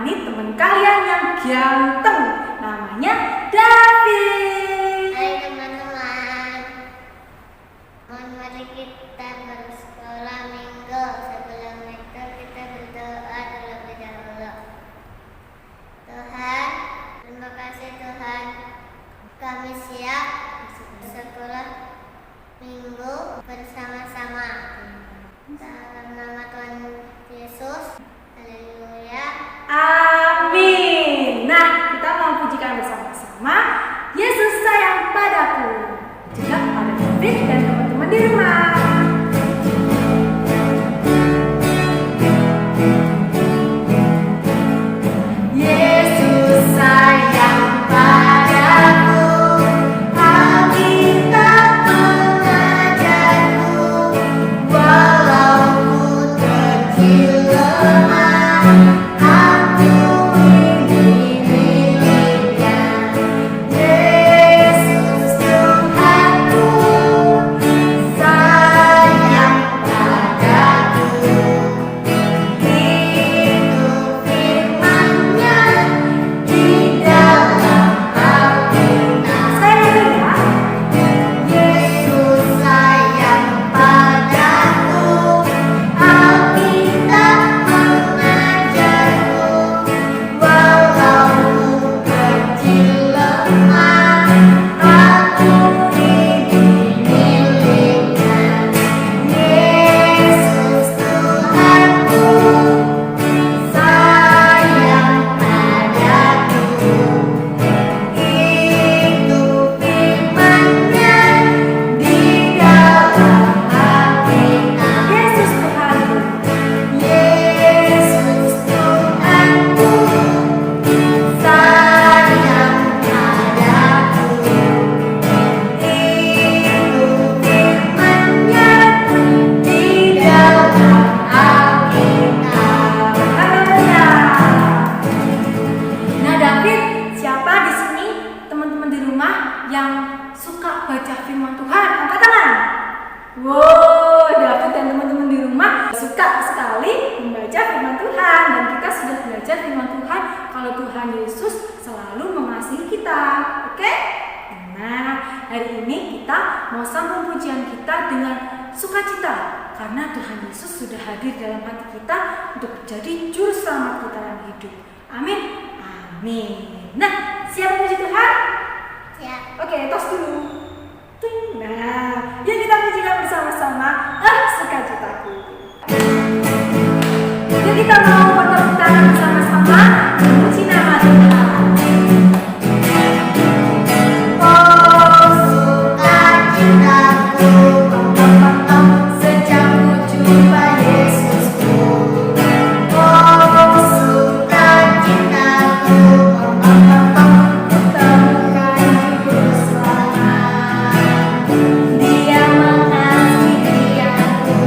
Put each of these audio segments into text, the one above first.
menemani teman kalian yang ganteng, namanya David. Hai teman-teman, mari kita bersekolah minggu. Sebelum itu kita berdoa terlebih dahulu. Tuhan, terima kasih Tuhan, kami siap bersekolah minggu bersama-sama. Dalam nama Tuhan Yesus, haleluya. Amin. Nah, kita mau pujikan bersama-sama. Yesus sayang padaku, juga pada David dan teman-teman di rumah. Yesus sayang padaku, Alkitab mengajarku, walau ku kecil lemah, aku miliknya. Yesus Tuhanku, sayang padaku. Itu firman-Nya di dalam Alkitab. Yesus sayang padaku, Alkitab mengajarku, walau ku kecil lemah, aku hidup miliknya. Yesus Tuhanku, sayang padaku. Itu firman-Nya di dalam Alkitab. Yesus Tuhanku, Yesus Tuhanku, sayang padaku. Itu firman-Nya di dalam Alkitab. Haleluya. Nah, David, siapa di sini teman-teman di rumah yang suka baca firman Tuhan? Angkat tangan. Wow, David dan teman-teman di rumah suka sekali membaca firman Tuhan, dan kita sudah belajar firman Tuhan kalau Tuhan Yesus selalu mengasihi kita. Oke? Nah, hari ini kita mau sambung pujian kita dengan sukacita karena Tuhan Yesus sudah hadir dalam hati kita untuk menjadi juru selamat kita yang hidup. Amin. Amin. Nah, siap puji Tuhan? Siap. Oke, tos dulu. Ting. Nah, yuk kita pujikan bersama-sama. Sukacitaku. Yuk kita mau bertepuk tangan bersama-sama memuji nama Tuhan. Oh, sukacitaku, sejak ku jumpa Yesusku. Oh, sukacitaku, temukan juru selamat. Dia mengasihi aku,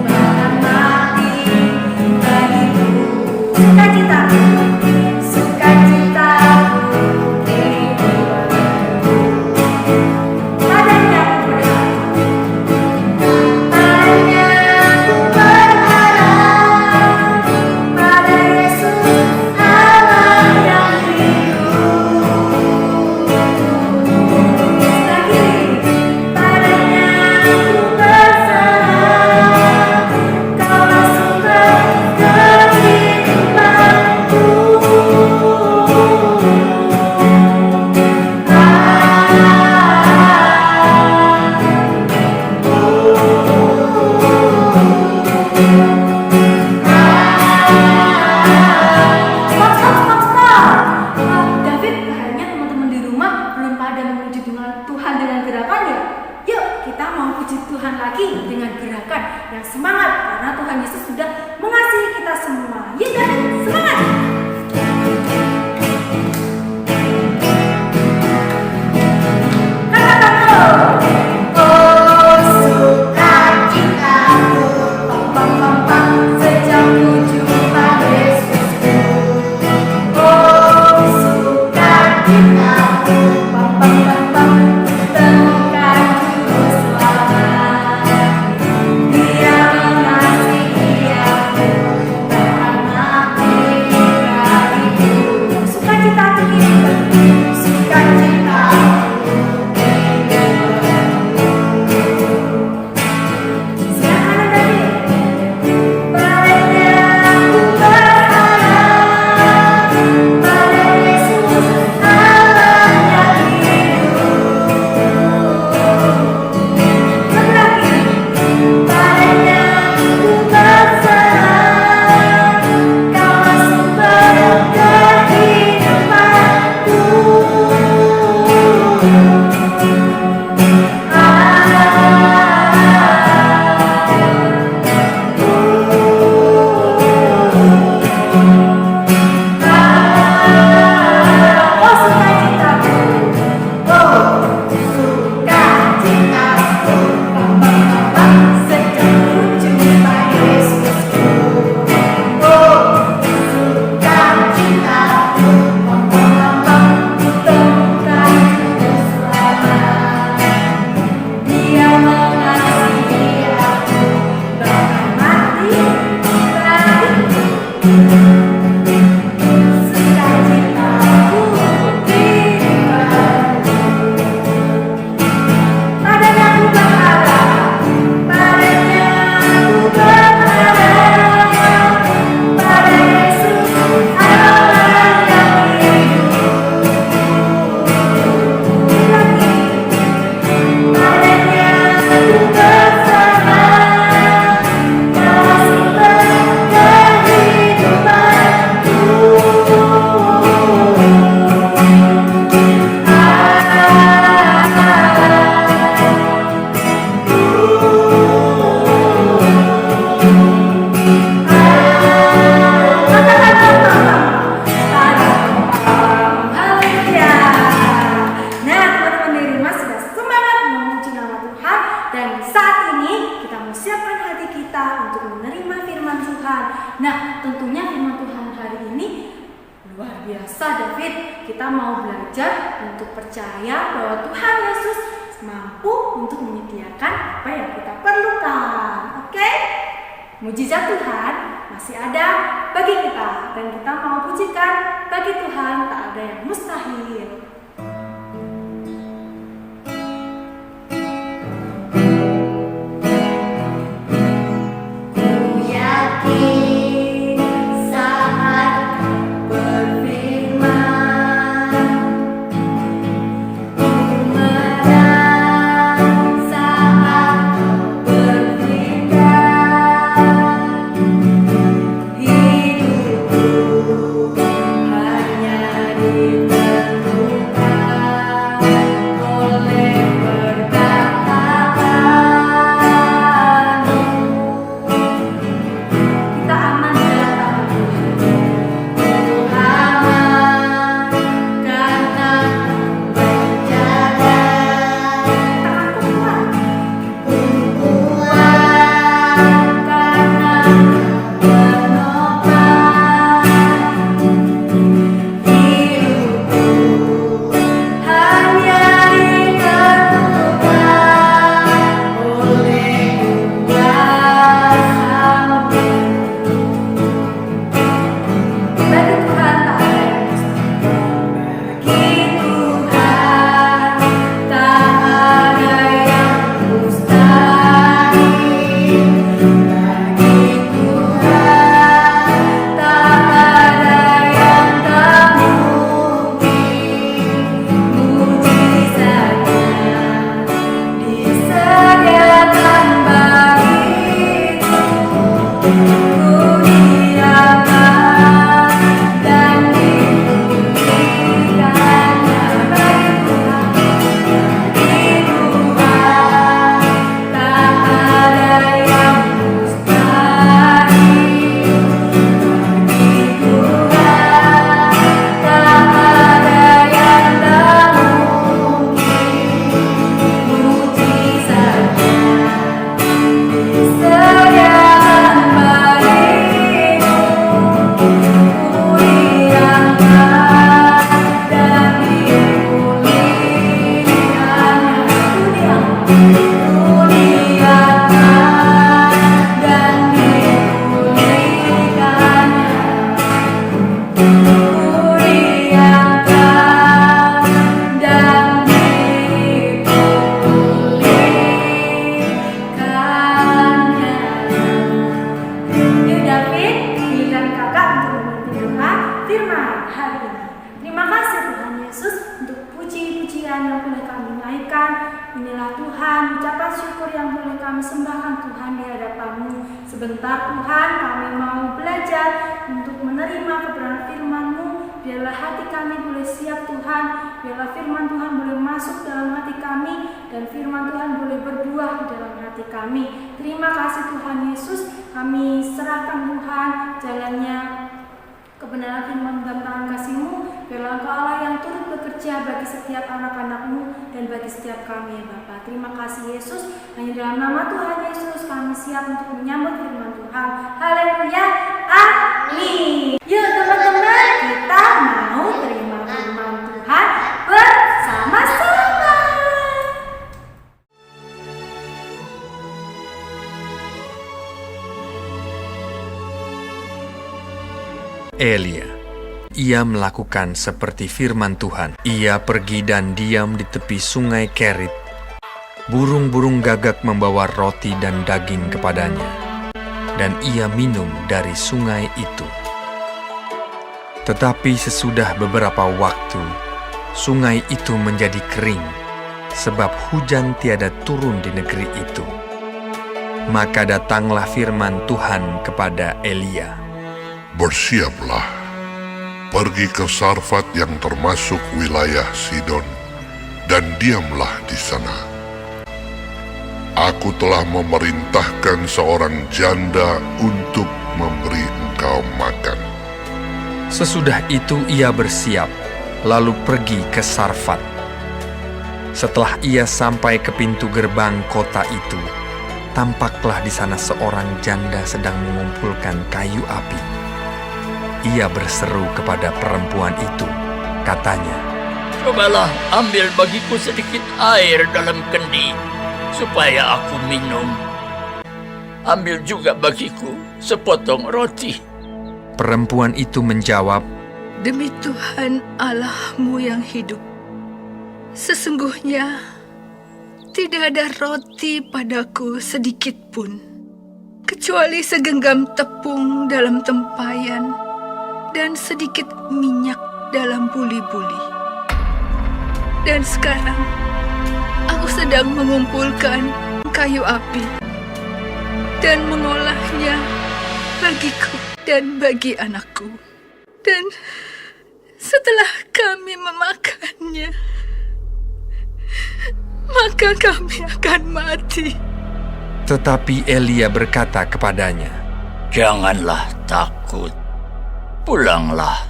bahkan mati bagiku. Sukacitaku, sukacitaku, kehidupanku. Padanya aku berharap, padanya aku berharap, pada Yesus Allah yang hidup. Lagi, padanya aku berserah, Kaulah sumber kehidupanku. biasa David, kita mau belajar untuk percaya bahwa Tuhan Yesus mampu untuk menyediakan apa yang kita perlukan. Oke? Mujizat Tuhan masih ada bagi kita, dan kita mau pujikan, bagi Tuhan tak ada yang mustahil. Inilah Tuhan, ucapan syukur yang boleh kami sembahkan Tuhan di hadapan-Mu. Sebentar Tuhan, kami mau belajar untuk menerima kebenaran firman-Mu. Biarlah hati kami boleh siap Tuhan, biarlah firman Tuhan boleh masuk dalam hati kami, dan firman Tuhan boleh berbuah di dalam hati kami. Terima kasih Tuhan Yesus, kami serahkan Tuhan jalannya kebenaran firman dan tangan kasih-Mu. Biarlah Engkau Allah yang turut bekerja bagi setiap anak-anak-Mu dan bagi setiap kami ya Bapa. Terima kasih Yesus, hanya dalam nama Tuhan Yesus kami siap untuk menyambut firman Tuhan. Haleluya, amin. Yuk teman-teman, kita mau terima firman Tuhan bersama-sama. Elia. Ia melakukan seperti firman Tuhan. Ia pergi dan diam di tepi sungai Kerit. Burung-burung gagak membawa roti dan daging kepadanya, dan ia minum dari sungai itu. Tetapi sesudah beberapa waktu, sungai itu menjadi kering, sebab hujan tiada turun di negeri itu. Maka datanglah firman Tuhan kepada Elia. Bersiaplah, pergi ke Sarfat yang termasuk wilayah Sidon, dan diamlah di sana. Aku telah memerintahkan seorang janda untuk memberi engkau makan. Sesudah itu ia bersiap, lalu pergi ke Sarfat. Setelah ia sampai ke pintu gerbang kota itu, tampaklah di sana seorang janda sedang mengumpulkan kayu api. ia berseru kepada perempuan itu. Katanya, "Cobalah ambil bagiku sedikit air dalam kendi, supaya aku minum. Ambil juga bagiku sepotong roti." Perempuan itu menjawab, Demi Tuhan Allahmu yang hidup, sesungguhnya tidak ada roti padaku sedikit pun, kecuali segenggam tepung dalam tempayan dan sedikit minyak dalam buli-buli. Dan sekarang aku sedang mengumpulkan kayu api dan mengolahnya bagiku dan bagi anakku. Dan setelah kami memakannya, maka kami akan mati. tetapi Elia berkata kepadanya, "Janganlah takut. Pulanglah.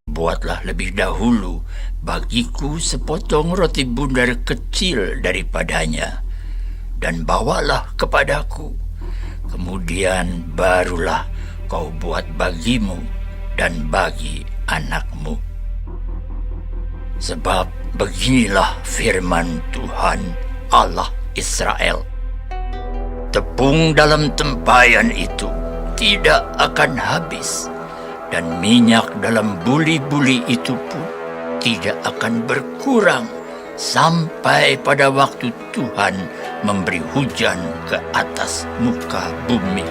Buatlah lebih dahulu bagiku sepotong roti bundar kecil daripadanya, dan bawalah kepadaku. Kemudian barulah kau buat bagimu dan bagi anakmu. Sebab beginilah firman Tuhan Allah Israel. Tepung dalam tempayan itu tidak akan habis, dan minyak dalam buli-buli itu pun tidak akan berkurang sampai pada waktu Tuhan memberi hujan ke atas muka bumi."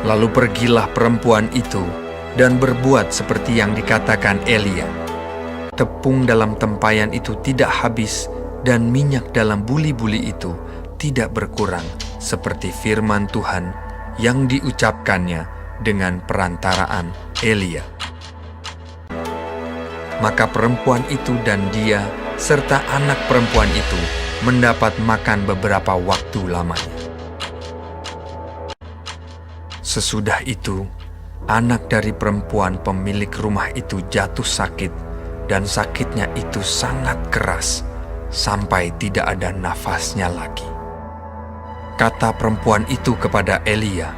Lalu pergilah perempuan itu dan berbuat seperti yang dikatakan Elia. Tepung dalam tempayan itu tidak habis, dan minyak dalam buli-buli itu tidak berkurang, seperti firman Tuhan yang diucapkannya dengan perantaraan Elia. Maka perempuan itu dan dia serta anak perempuan itu mendapat makan beberapa waktu lamanya. Sesudah itu, anak dari perempuan pemilik rumah itu jatuh sakit, dan sakitnya itu sangat keras, sampai tidak ada nafasnya lagi. Kata perempuan itu kepada Elia,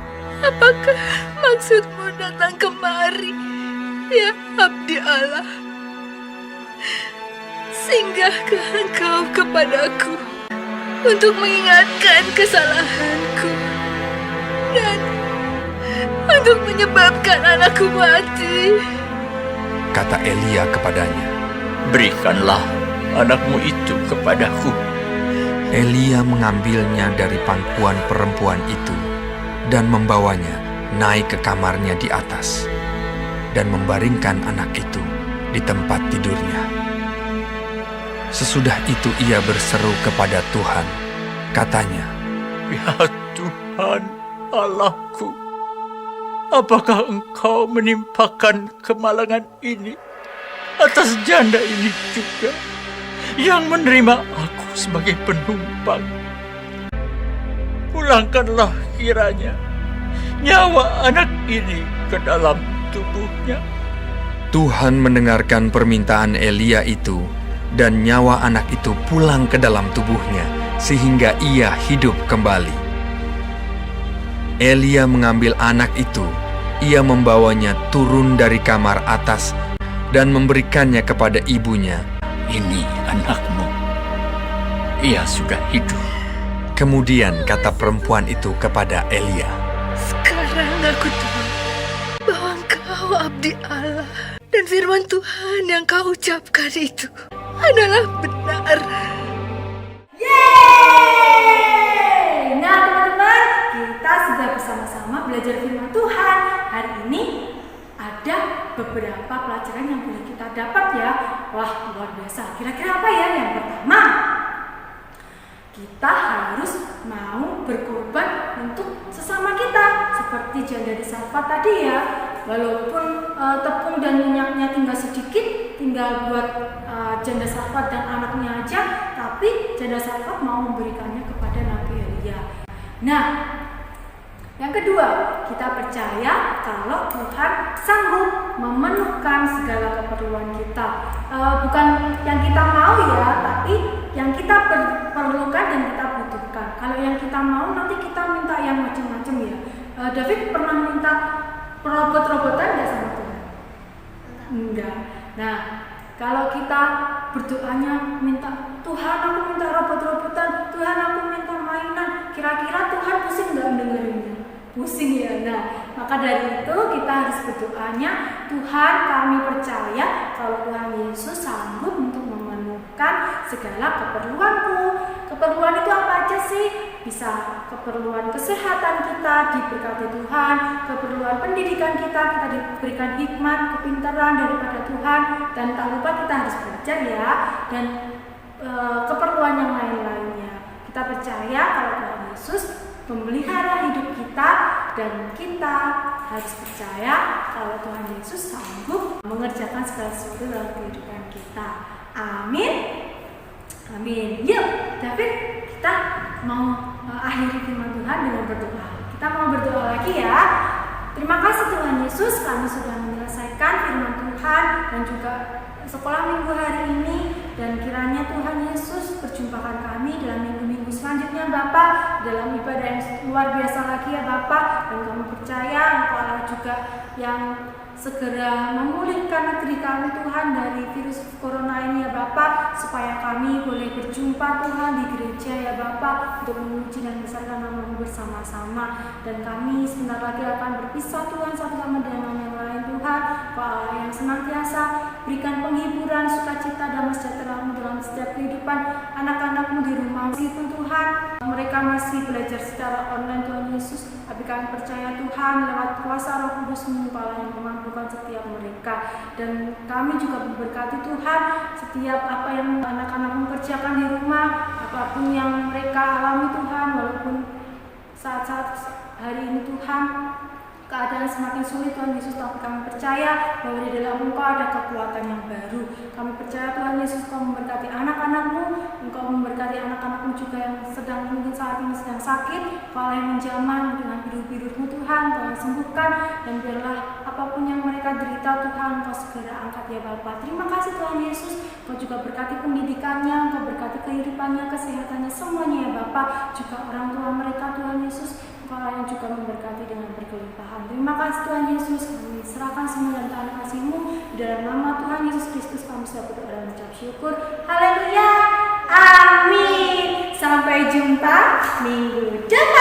Apakah maksudmu datang kemari, ya abdi Allah? Singgahkah engkau kepadaku untuk mengingatkan kesalahanku dan untuk menyebabkan anakku mati? Kata Elia kepadanya. "Berikanlah anakmu itu kepadaku." Elia mengambilnya dari pangkuan perempuan itu dan membawanya naik ke kamarnya di atas dan membaringkan anak itu di tempat tidurnya. Sesudah itu ia berseru kepada Tuhan. Katanya, "Ya Tuhan Allahku, apakah Engkau menimpakan kemalangan ini atas janda ini juga, yang menerima aku sebagai penumpang? Pulangkanlah kiranya nyawa anak ini ke dalam tubuhnya." Tuhan mendengarkan permintaan Elia itu, dan nyawa anak itu pulang ke dalam tubuhnya, sehingga ia hidup kembali. Elia mengambil anak itu, ia membawanya turun dari kamar atas dan memberikannya kepada ibunya. "Ini anakmu, ia sudah hidup." Kemudian kata perempuan itu kepada Elia, Sekarang aku tahu bahwa engkau abdi Allah, dan firman Tuhan yang kau ucapkan itu adalah benar. Yeay! Nah teman-teman, kita sudah bersama-sama belajar firman Tuhan. Hari ini ada beberapa pelajaran yang boleh kita dapat ya. Wah, luar biasa. Kira-kira apa ya? Yang pertama, kita harus mau berkorban untuk sesama kita, seperti janda di Sarfat tadi ya. Walaupun tepung dan minyaknya tinggal sedikit, tinggal buat janda Sarfat dan anaknya aja, tapi janda Sarfat mau memberikannya kepada Nabi Elia. Nah, yang kedua, kita percaya kalau Tuhan sanggup memenuhkan segala keperluan kita. Bukan yang kita mau ya, tapi yang kita perlukan dan kita butuhkan. Kalau yang kita mau, nanti kita minta yang macam-macam ya. David pernah minta robot-robotan nggak sama Tuhan? Enggak. Nah, kalau kita berdoanya minta, Tuhan aku minta robot-robotan, Tuhan aku minta mainan, kira-kira Tuhan pusing nggak dengerinnya? Pusing ya. Nah, maka dari itu kita harus berdoanya, Tuhan kami percaya kalau Tuhan Yesus sanggup untuk memenuhkan segala keperluanku. Keperluan itu apa aja sih? Bisa keperluan kesehatan kita diberkati Tuhan, keperluan pendidikan kita diberikan hikmat, kepintaran daripada Tuhan, dan tak lupa kita harus belajar ya, dan keperluan yang lain-lainnya. Kita percaya kalau Tuhan Yesus memelihara hidup kita, dan kita harus percaya kalau Tuhan Yesus sanggup mengerjakan segala sesuatu dalam kehidupan kita. Amin. Amin. Yuk, David, kita mau akhiri firman Tuhan dengan berdoa. Kita mau berdoa lagi ya. Terima kasih Tuhan Yesus, kami sudah menyelesaikan firman Tuhan dan juga sekolah minggu hari ini, dan kiranya Tuhan Yesus perjumpakan kami dalam minggu-minggu selanjutnya Bapa, dalam ibadah yang luar biasa lagi ya Bapa, dan kami percaya Engkau Allah juga yang segera memulihkan negeri kami Tuhan dari virus corona ini ya Bapa, supaya kami boleh berjumpa Tuhan di gereja ya Bapa untuk memuji dan membesarkan nama-Mu bersama-sama, dan kami sebentar lagi akan berpisah Tuhan satu sama dengan yang lain Tuhan. Kau Allah yang senantiasa berikan penghiburan, sukacita, damai sejahtera-Mu dalam setiap kehidupan anak-anak-Mu di rumah. Meskipun Tuhan mereka masih belajar secara online Tuhan Yesus, tapi kami percaya Tuhan lewat kuasa Roh Kudus-Mu yang memampukan setiap mereka, dan kami juga memberkati Tuhan setiap apa yang anak-anak-Mu kerjakan di rumah, apapun yang mereka alami Tuhan, walaupun saat-saat hari ini Tuhan keadaan semakin sulit Tuhan Yesus, tapi kami percaya bahwa di dalam Engkau ada kekuatan yang baru. Kami percaya Tuhan Yesus Engkau memberkati anak-anak-Mu, Engkau memberkati anak-anak-Mu juga yang sedang mungkin saat ini sedang sakit. Kau yang menjamah dengan biru-biru-Mu Tuhan, Kau yang sembuhkan, dan biarlah apapun yang mereka derita Tuhan Engkau segera angkat ya Bapa. Terima kasih Tuhan Yesus, Engkau juga berkati pendidikannya, Engkau berkati kehidupannya, kesehatannya, semuanya ya Bapa, juga orang tua mereka Tuhan Yesus, Engkau yang juga memberkati dengan berkelimpahan. Terima kasih Tuhan Yesus, kami serahkan semua dan tahan kasih-Mu di dalam nama Tuhan Yesus Kristus kami sudah berdoa dan mengucap syukur. Haleluya, amin. Sampai jumpa minggu depan.